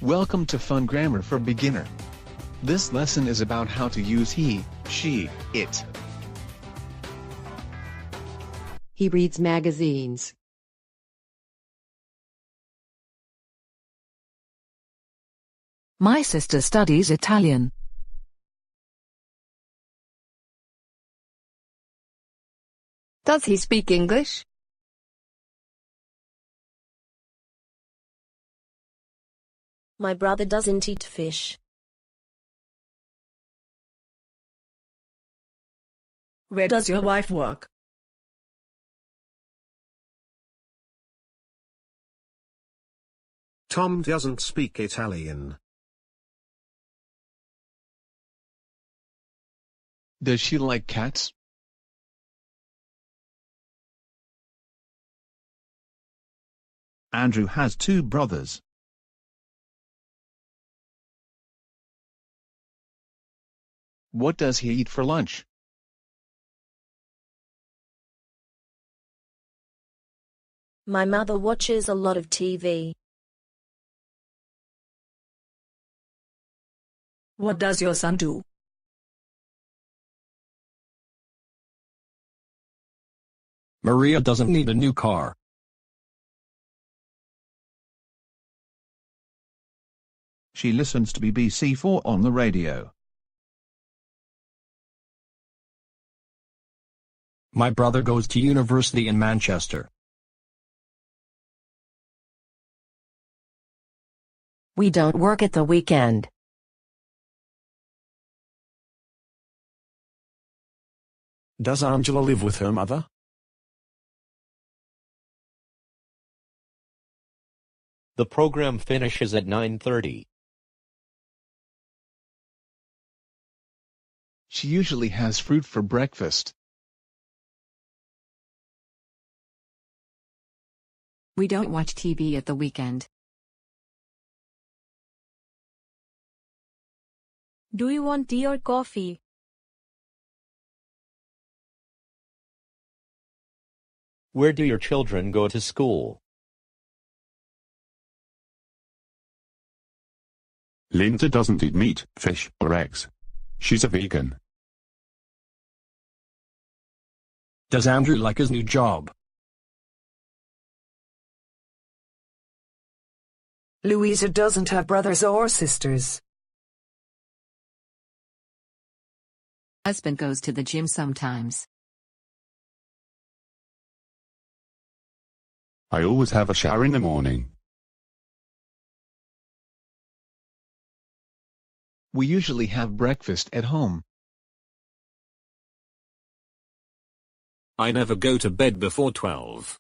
Welcome to Fun Grammar for Beginner. This lesson is about how to use he, she, it. He reads magazines. My sister studies Italian. Does he speak English? My brother doesn't eat fish. Where does your wife work? Tom doesn't speak Italian. Does she like cats? Andrew has 2 brothers. What does he eat for lunch? My mother watches a lot of TV. What does your son do? Maria doesn't need a new car. She listens to BBC4 on the radio. My brother goes to university in Manchester. We don't work at the weekend. Does Angela live with her mother? The program finishes at 9:30. She usually has fruit for breakfast. We don't watch TV at the weekend. Do you want tea or coffee? Where do your children go to school? Linda doesn't eat meat, fish, or eggs. She's a vegan. Does Andrew like his new job? Louisa doesn't have brothers or sisters. Husband goes to the gym sometimes. I always have a shower in the morning. We usually have breakfast at home. I never go to bed before 12.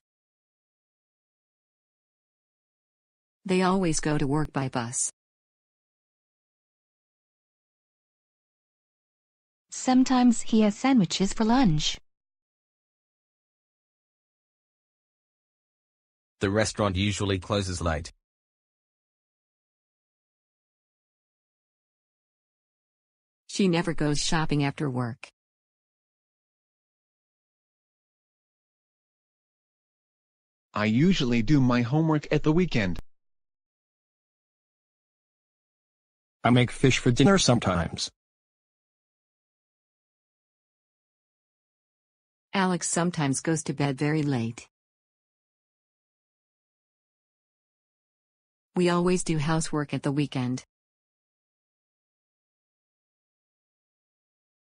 They always go to work by bus. Sometimes he has sandwiches for lunch. The restaurant usually closes late. She never goes shopping after work. I usually do my homework at the weekend. I make fish for dinner sometimes. Alex sometimes goes to bed very late. We always do housework at the weekend.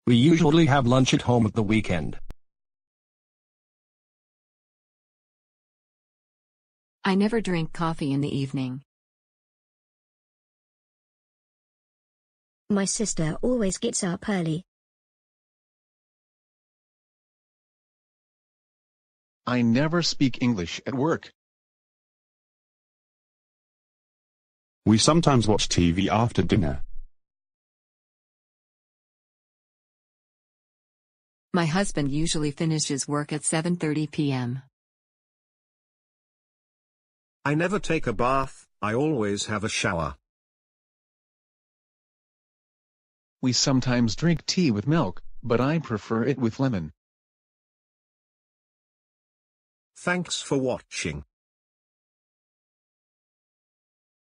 We usually have lunch at home at the weekend. I never drink coffee in the evening. My sister always gets up early. I never speak English at work. We sometimes watch TV after dinner. My husband usually finishes work at 7:30 p.m. I never take a bath, I always have a shower. We sometimes drink tea with milk, but I prefer it with lemon. Thanks for watching.